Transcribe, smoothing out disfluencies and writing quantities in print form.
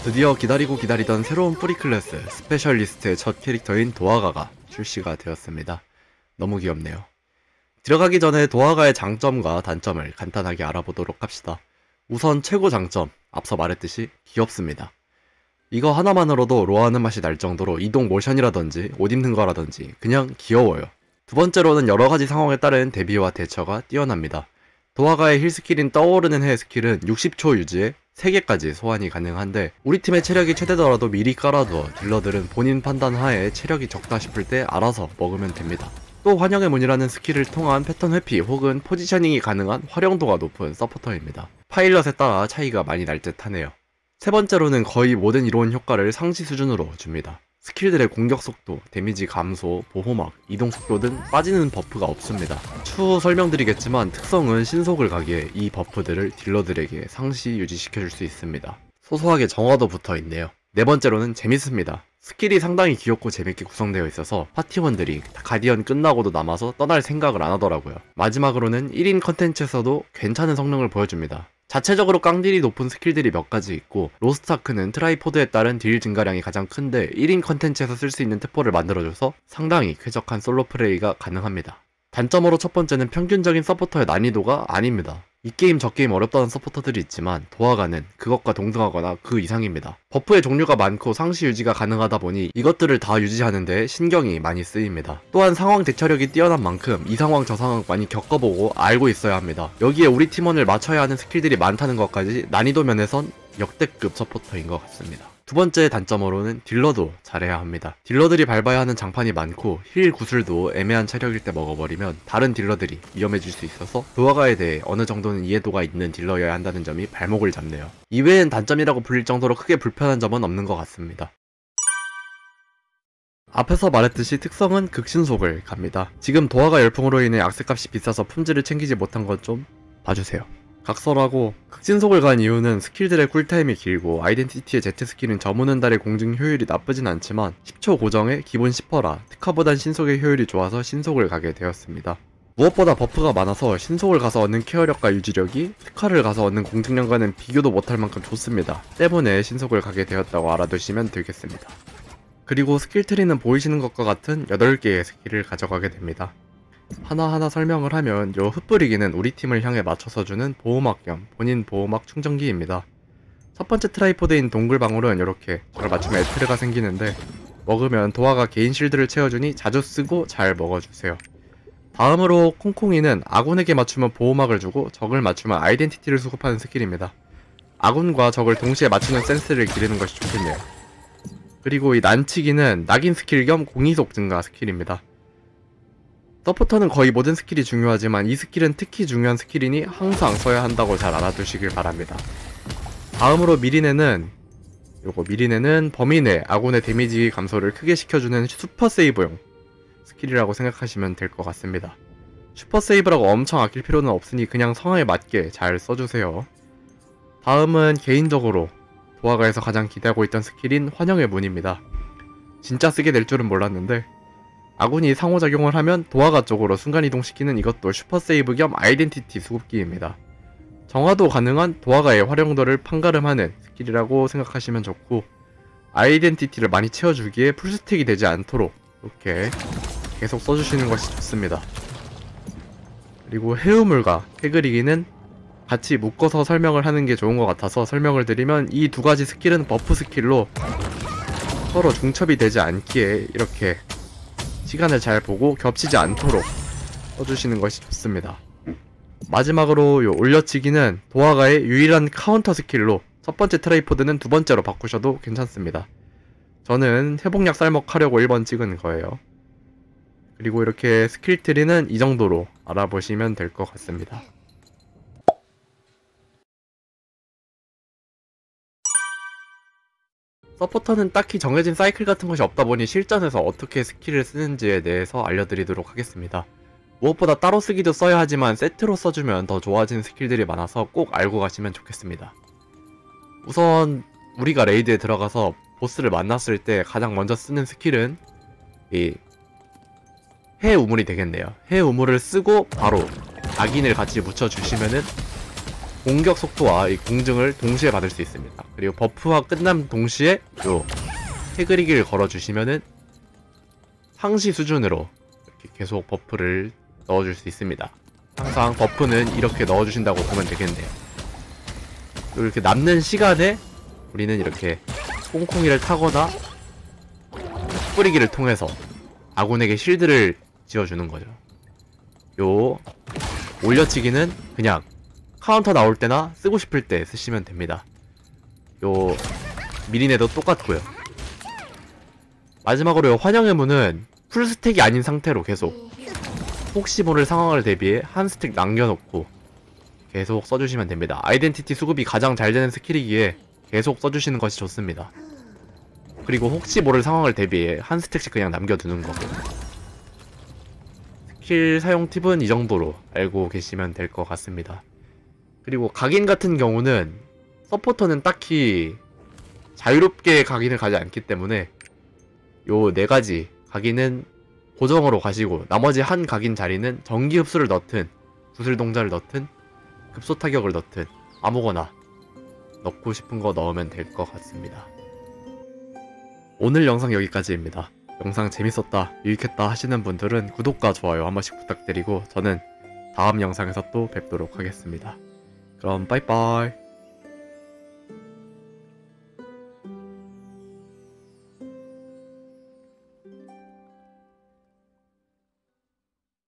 드디어 기다리고 기다리던 새로운 뿌리 클래스 스페셜리스트의 첫 캐릭터인 도화가가 출시가 되었습니다. 너무 귀엽네요. 들어가기 전에 도화가의 장점과 단점을 간단하게 알아보도록 합시다. 우선 최고 장점, 앞서 말했듯이 귀엽습니다. 이거 하나만으로도 로아하는 맛이 날 정도로 이동 모션이라든지 옷 입는 거라든지 그냥 귀여워요. 두 번째로는 여러가지 상황에 따른 대비와 대처가 뛰어납니다. 도화가의 힐 스킬인 떠오르는 해 스킬은 60초 유지에 3개까지 소환이 가능한데 우리 팀의 체력이 최대더라도 미리 깔아두어 딜러들은 본인 판단 하에 체력이 적다 싶을 때 알아서 먹으면 됩니다. 또 환영의 문이라는 스킬을 통한 패턴 회피 혹은 포지셔닝이 가능한 활용도가 높은 서포터입니다. 파일럿에 따라 차이가 많이 날 듯 하네요. 세 번째로는 거의 모든 이로운 효과를 상시 수준으로 줍니다. 스킬들의 공격 속도, 데미지 감소, 보호막, 이동 속도 등 빠지는 버프가 없습니다. 추후 설명드리겠지만 특성은 신속을 가기에 이 버프들을 딜러들에게 상시 유지시켜줄 수 있습니다. 소소하게 정화도 붙어있네요. 네 번째로는 재밌습니다. 스킬이 상당히 귀엽고 재밌게 구성되어 있어서 파티원들이 가디언 끝나고도 남아서 떠날 생각을 안 하더라고요. 마지막으로는 1인 컨텐츠에서도 괜찮은 성능을 보여줍니다. 자체적으로 깡딜이 높은 스킬들이 몇 가지 있고 로스트아크는 트라이포드에 따른 딜 증가량이 가장 큰데 1인 컨텐츠에서 쓸 수 있는 특포를 만들어줘서 상당히 쾌적한 솔로 플레이가 가능합니다. 단점으로 첫 번째는 평균적인 서포터의 난이도가 아닙니다. 이 게임 저 게임 어렵다는 서포터들이 있지만 도화가는 그것과 동등하거나 그 이상입니다. 버프의 종류가 많고 상시 유지가 가능하다 보니 이것들을 다 유지하는 데 신경이 많이 쓰입니다. 또한 상황 대처력이 뛰어난 만큼 이 상황 저 상황 많이 겪어보고 알고 있어야 합니다. 여기에 우리 팀원을 맞춰야 하는 스킬들이 많다는 것까지 난이도 면에선 역대급 서포터인 것 같습니다. 두 번째 단점으로는 딜러도 잘해야 합니다. 딜러들이 밟아야 하는 장판이 많고 힐 구슬도 애매한 체력일 때 먹어버리면 다른 딜러들이 위험해질 수 있어서 도화가에 대해 어느 정도는 이해도가 있는 딜러여야 한다는 점이 발목을 잡네요. 이외엔 단점이라고 불릴 정도로 크게 불편한 점은 없는 것 같습니다. 앞에서 말했듯이 특성은 극신속을 갑니다. 지금 도화가 열풍으로 인해 악세값이 비싸서 품질을 챙기지 못한 건 좀 봐주세요. 각설하고 극신속을 간 이유는 스킬들의 쿨타임이 길고 아이덴티티의 Z스킬은 저무는 달의 공중 효율이 나쁘진 않지만 10초 고정에 기본 10%라 특화보단 신속의 효율이 좋아서 신속을 가게 되었습니다. 무엇보다 버프가 많아서 신속을 가서 얻는 케어력과 유지력이 특화를 가서 얻는 공중력과는 비교도 못할 만큼 좋습니다. 때문에 신속을 가게 되었다고 알아두시면 되겠습니다. 그리고 스킬트리는 보이시는 것과 같은 8개의 스킬을 가져가게 됩니다. 하나하나 설명을 하면 요 흩뿌리기는 우리 팀을 향해 맞춰서 주는 보호막 겸 본인 보호막 충전기입니다. 첫 번째 트라이포드인 동글방울은 이렇게 저걸 맞추면 에트르가 생기는데 먹으면 도화가 개인 실드를 채워주니 자주 쓰고 잘 먹어주세요. 다음으로 콩콩이는 아군에게 맞추면 보호막을 주고 적을 맞추면 아이덴티티를 수급하는 스킬입니다. 아군과 적을 동시에 맞추는 센스를 기르는 것이 좋겠네요. 그리고 이 난치기는 낙인 스킬 겸 공이속 증가 스킬입니다. 서포터는 거의 모든 스킬이 중요하지만 이 스킬은 특히 중요한 스킬이니 항상 써야 한다고 잘 알아두시길 바랍니다. 다음으로 미리네는 범위 내 아군의 데미지 감소를 크게 시켜주는 슈퍼 세이브용 스킬이라고 생각하시면 될 것 같습니다. 슈퍼 세이브라고 엄청 아낄 필요는 없으니 그냥 상황에 맞게 잘 써주세요. 다음은 개인적으로 도화가에서 가장 기대하고 있던 스킬인 환영의 문입니다. 진짜 쓰게 될 줄은 몰랐는데 아군이 상호작용을 하면 도화가 쪽으로 순간이동시키는 이것도 슈퍼세이브 겸 아이덴티티 수급기입니다. 정화도 가능한 도화가의 활용도를 판가름하는 스킬이라고 생각하시면 좋고 아이덴티티를 많이 채워주기에 풀스택이 되지 않도록 이렇게 계속 써주시는 것이 좋습니다. 그리고 해우물과 해그리기는 같이 묶어서 설명을 하는 게 좋은 것 같아서 설명을 드리면 이 두 가지 스킬은 버프 스킬로 서로 중첩이 되지 않기에 이렇게 시간을 잘 보고 겹치지 않도록 써주시는 것이 좋습니다. 마지막으로 요 올려치기는 도화가의 유일한 카운터 스킬로 첫 번째 트라이포드는 두 번째로 바꾸셔도 괜찮습니다. 저는 회복약 쌀먹하려고 1번 찍은 거예요. 그리고 이렇게 스킬 트리는 이 정도로 알아보시면 될 것 같습니다. 서포터는 딱히 정해진 사이클 같은 것이 없다 보니 실전에서 어떻게 스킬을 쓰는지에 대해서 알려드리도록 하겠습니다. 무엇보다 따로 쓰기도 써야 하지만 세트로 써주면 더 좋아지는 스킬들이 많아서 꼭 알고 가시면 좋겠습니다. 우선 우리가 레이드에 들어가서 보스를 만났을 때 가장 먼저 쓰는 스킬은 이 해우물이 되겠네요. 해우물을 쓰고 바로 악인을 같이 묻혀주시면은 공격 속도와 이 공증을 동시에 받을 수 있습니다. 그리고 버프가 끝남 동시에 요 해그리기를 걸어주시면은 상시 수준으로 이렇게 계속 버프를 넣어줄 수 있습니다. 항상 버프는 이렇게 넣어주신다고 보면 되겠네요. 이렇게 남는 시간에 우리는 이렇게 콩콩이를 타거나 뿌리기를 통해서 아군에게 실드를 지어주는 거죠. 요 올려치기는 그냥 카운터 나올 때나 쓰고 싶을 때 쓰시면 됩니다. 요 미리네도 똑같고요. 마지막으로 요 환영의 문은 풀스택이 아닌 상태로 계속 혹시 모를 상황을 대비해 한 스택 남겨놓고 계속 써주시면 됩니다. 아이덴티티 수급이 가장 잘 되는 스킬이기에 계속 써주시는 것이 좋습니다. 그리고 혹시 모를 상황을 대비해 한 스택씩 그냥 남겨두는 거고, 스킬 사용 팁은 이 정도로 알고 계시면 될 것 같습니다. 그리고 각인 같은 경우는 서포터는 딱히 자유롭게 각인을 가지 않기 때문에 요 4가지 각인은 고정으로 가시고 나머지 한 각인 자리는 전기 흡수를 넣든 구슬 동자를 넣든 급소 타격을 넣든 아무거나 넣고 싶은 거 넣으면 될 것 같습니다. 오늘 영상 여기까지입니다. 영상 재밌었다, 유익했다 하시는 분들은 구독과 좋아요 한 번씩 부탁드리고 저는 다음 영상에서 또 뵙도록 하겠습니다. 그럼 빠이빠이.